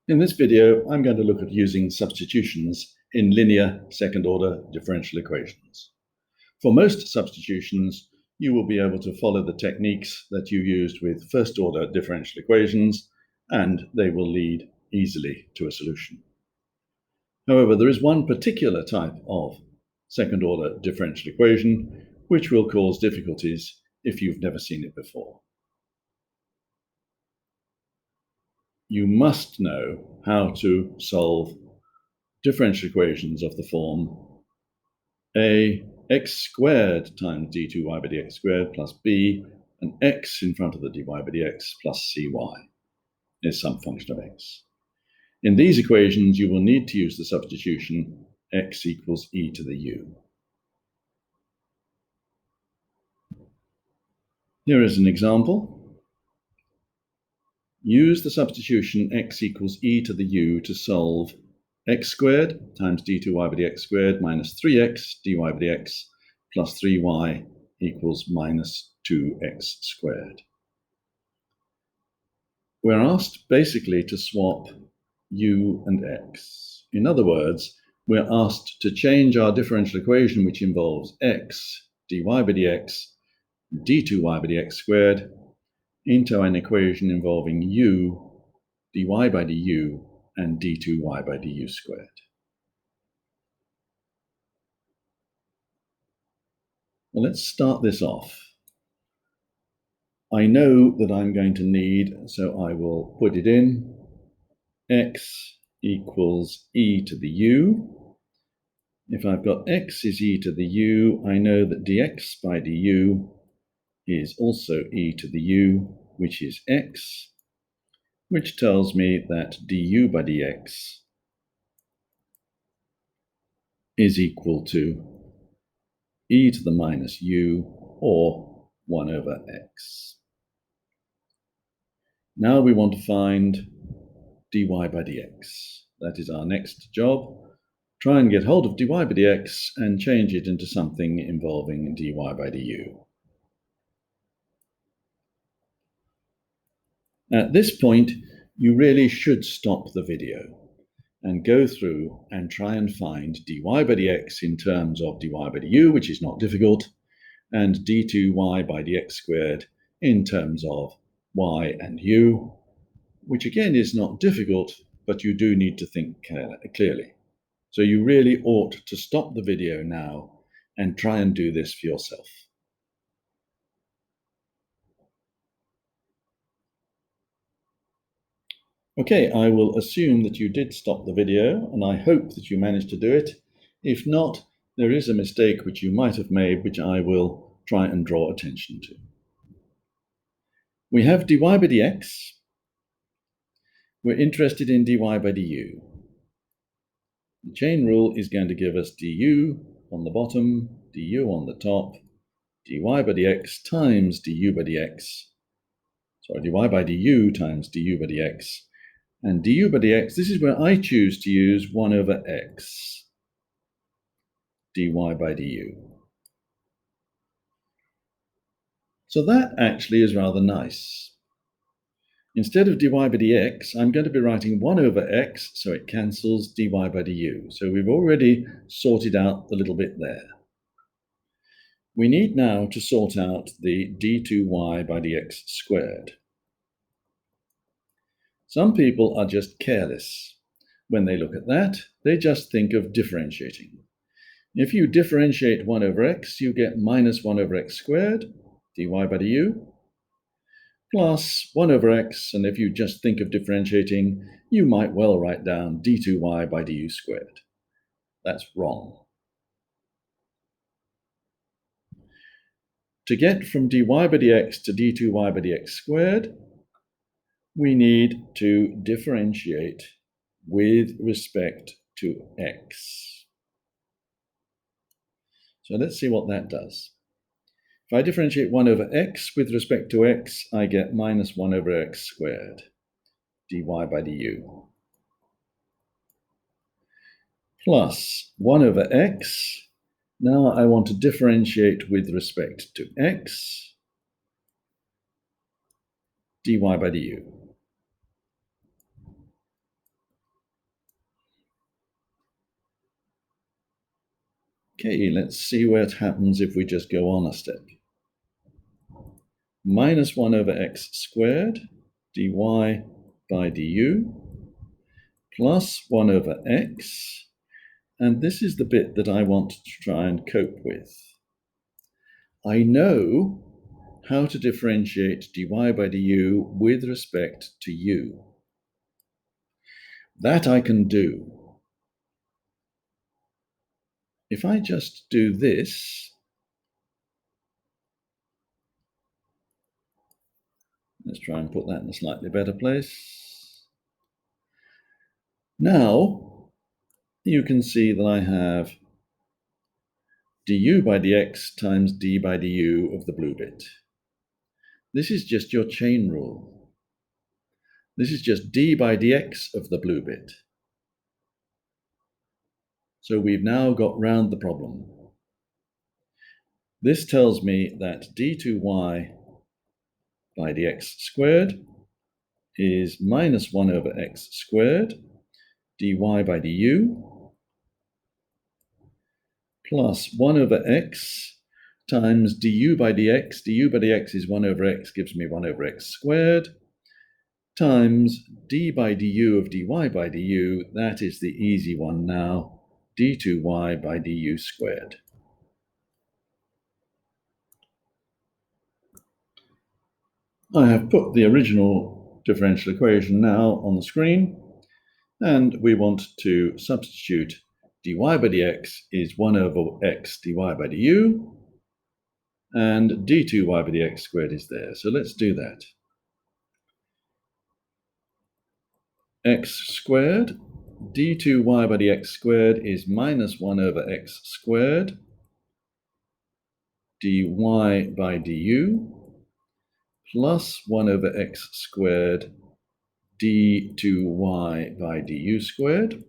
In this video, I'm going to look at using substitutions in linear second-order differential equations. For most substitutions, you will be able to follow the techniques that you used with first-order differential equations, and they will lead easily to a solution. However, there is one particular type of second-order differential equation which will cause difficulties if you've never seen it before. You must know how to solve differential equations of the form a x squared times d2y by dx squared plus b, an x in front of the dy by dx plus cy is some function of x. In these equations, you will need to use the substitution x equals e to the u. Here is an example. Use the substitution x equals e to the u to solve x squared times d2y by dx squared minus 3x dy by dx plus 3y equals minus 2x squared. We're asked basically to swap u and x. In other words, we're asked to change our differential equation, which involves x dy by dx d2y by dx squared, into an equation involving u dy by du and d2y by du squared. Well, let's start this off. I know that I'm going to need, so I will put it in, x equals e to the u. If I've got x is e to the u, I know that dx by du is also e to the u, which is x, which tells me that du by dx is equal to e to the minus u, or 1 over x. Now we want to find dy by dx. That is our next job. Try and get hold of dy by dx and change it into something involving dy by du. At this point, you really should stop the video and go through and try and find dy by dx in terms of dy by du, which is not difficult, and d2y by dx squared in terms of y and u, which again is not difficult, but you do need to think clearly. So you really ought to stop the video now and try and do this for yourself. Okay, I will assume that you did stop the video, and I hope that you managed to do it. If not, there is a mistake which you might have made, which I will try and draw attention to. We have dy by dx. We're interested in dy by du. The chain rule is going to give us du on the bottom, du on the top, dy by dx times du by dx, dy by du times du by dx, and du by dx, this is where I choose to use 1 over x, dy by du. So that actually is rather nice. Instead of dy by dx, I'm going to be writing 1 over x, so it cancels dy by du. So we've already sorted out the little bit there. We need now to sort out the d2y by dx squared. Some people are just careless. When they look at that, they just think of differentiating. If you differentiate 1 over x, you get minus 1 over x squared, dy by du, plus 1 over x, and if you just think of differentiating, you might well write down d2y by du squared. That's wrong. To get from dy by dx to d2y by dx squared, we need to differentiate with respect to x. So let's see what that does. If I differentiate 1 over x with respect to x, I get minus 1 over x squared, dy by du, plus 1 over x. Now I want to differentiate with respect to x, dy by du. Okay, let's see what happens if we just go on a step. Minus 1 over x squared dy by du plus 1 over x. And this is the bit that I want to try and cope with. I know how to differentiate dy by du with respect to u. That I can do. If I just do this, let's try and put that in a slightly better place. Now, you can see that I have du by dx times d by du of the blue bit. This is just your chain rule. This is just d by dx of the blue bit. So we've now got round the problem. This tells me that d2y by dx squared is minus 1 over x squared dy by du plus 1 over x times du by dx. Du by dx is 1 over x, gives me 1 over x squared, times d by du of dy by du, that is the easy one now, d2y by du squared. I have put the original differential equation now on the screen, and we want to substitute dy by dx is 1 over x dy by du, and d2y by dx squared is there. So let's do that. X squared, d2y by dx squared is minus 1 over x squared dy by du plus 1 over x squared d2y by du squared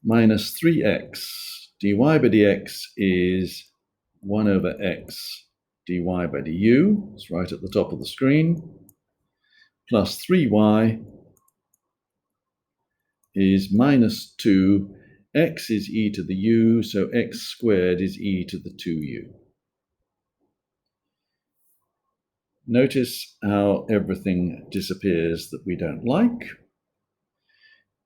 minus 3x. dy by dx is 1 over x dy by du. It's right at the top of the screen. Plus 3y is minus 2. X is e to the u, so x squared is e to the 2u. Notice how everything disappears that we don't like.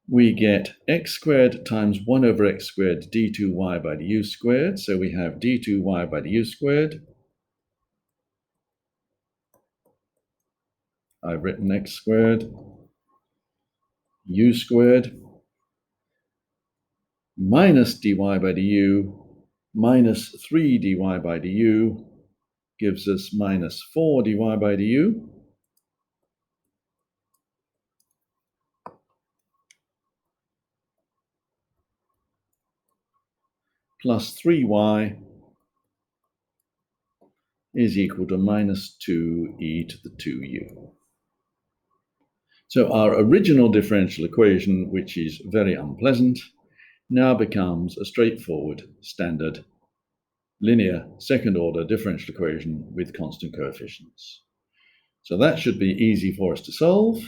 We get x squared times 1 over x squared d2y by du squared. So we have d2y by du squared. I've written x squared, u squared, minus dy by du, minus 3 dy by du, gives us minus 4 dy by du. Plus 3y is equal to minus 2e to the 2u. So our original differential equation, which is very unpleasant, now becomes a straightforward, standard, linear, second-order differential equation with constant coefficients. So that should be easy for us to solve.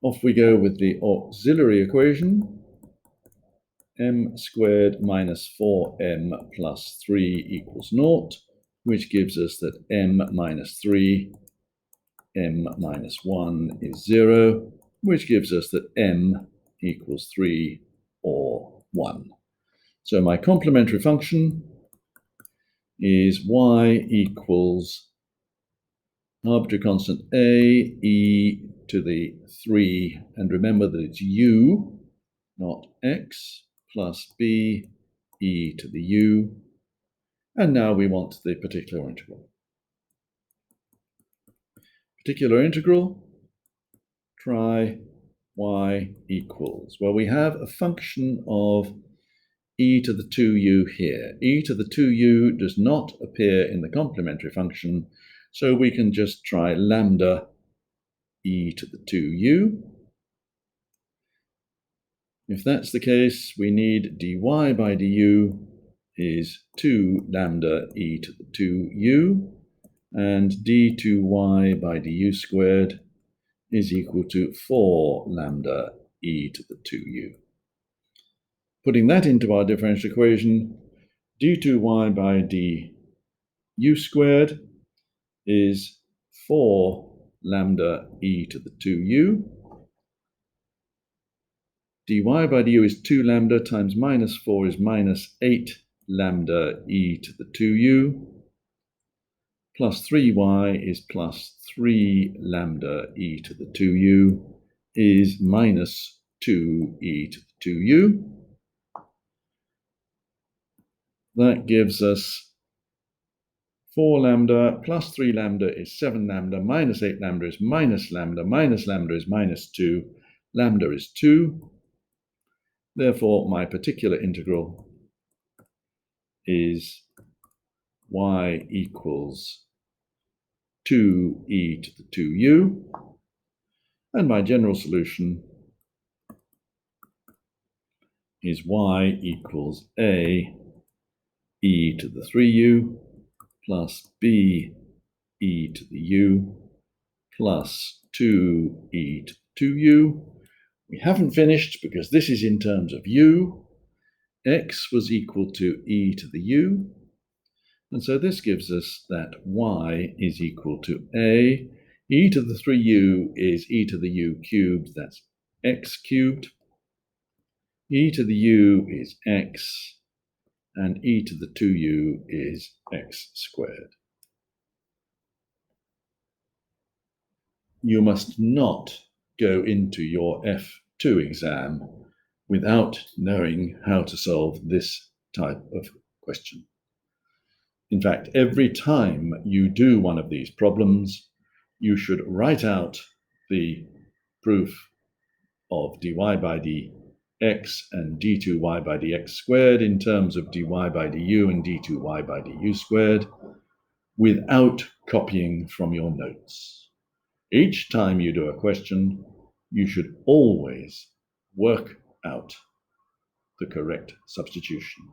Off we go with the auxiliary equation. M squared minus 4m plus 3 equals 0, which gives us that m minus 3, m minus 1 is 0, which gives us that m equals 3 or 1. So my complementary function is y equals arbitrary constant a, e to the 3, and remember that it's u, not x, plus b, e to the u, and now we want the particular integral. Particular integral, try y equals, well, we have a function of e to the 2u here. E to the 2u does not appear in the complementary function, so we can just try lambda e to the 2u. If that's the case, we need dy by du is 2 lambda e to the 2u, and d2y by du squared is equal to 4 lambda e to the 2u. Putting that into our differential equation, d2y by du squared is 4 lambda e to the 2u. dy by du is 2 lambda times minus 4 is minus 8 lambda e to the 2u. Plus 3y is plus 3 lambda e to the 2u is minus 2e to the 2u. That gives us 4 lambda plus 3 lambda is 7 lambda, minus 8 lambda is minus lambda is minus 2, lambda is 2. Therefore, my particular integral is y equals 2e to the 2u, and my general solution is y equals a e to the 3u plus b e to the u plus 2e to the 2u. We haven't finished because this is in terms of u. X was equal to e to the u. And so this gives us that y is equal to a. E to the 3u is e to the u cubed, that's x cubed. E to the u is x, and e to the 2u is x squared. You must not go into your F2 exam without knowing how to solve this type of question. In fact, every time you do one of these problems, you should write out the proof of dy by dx and d2y by dx squared in terms of dy by du and d2y by du squared without copying from your notes. Each time you do a question, you should always work out the correct substitution.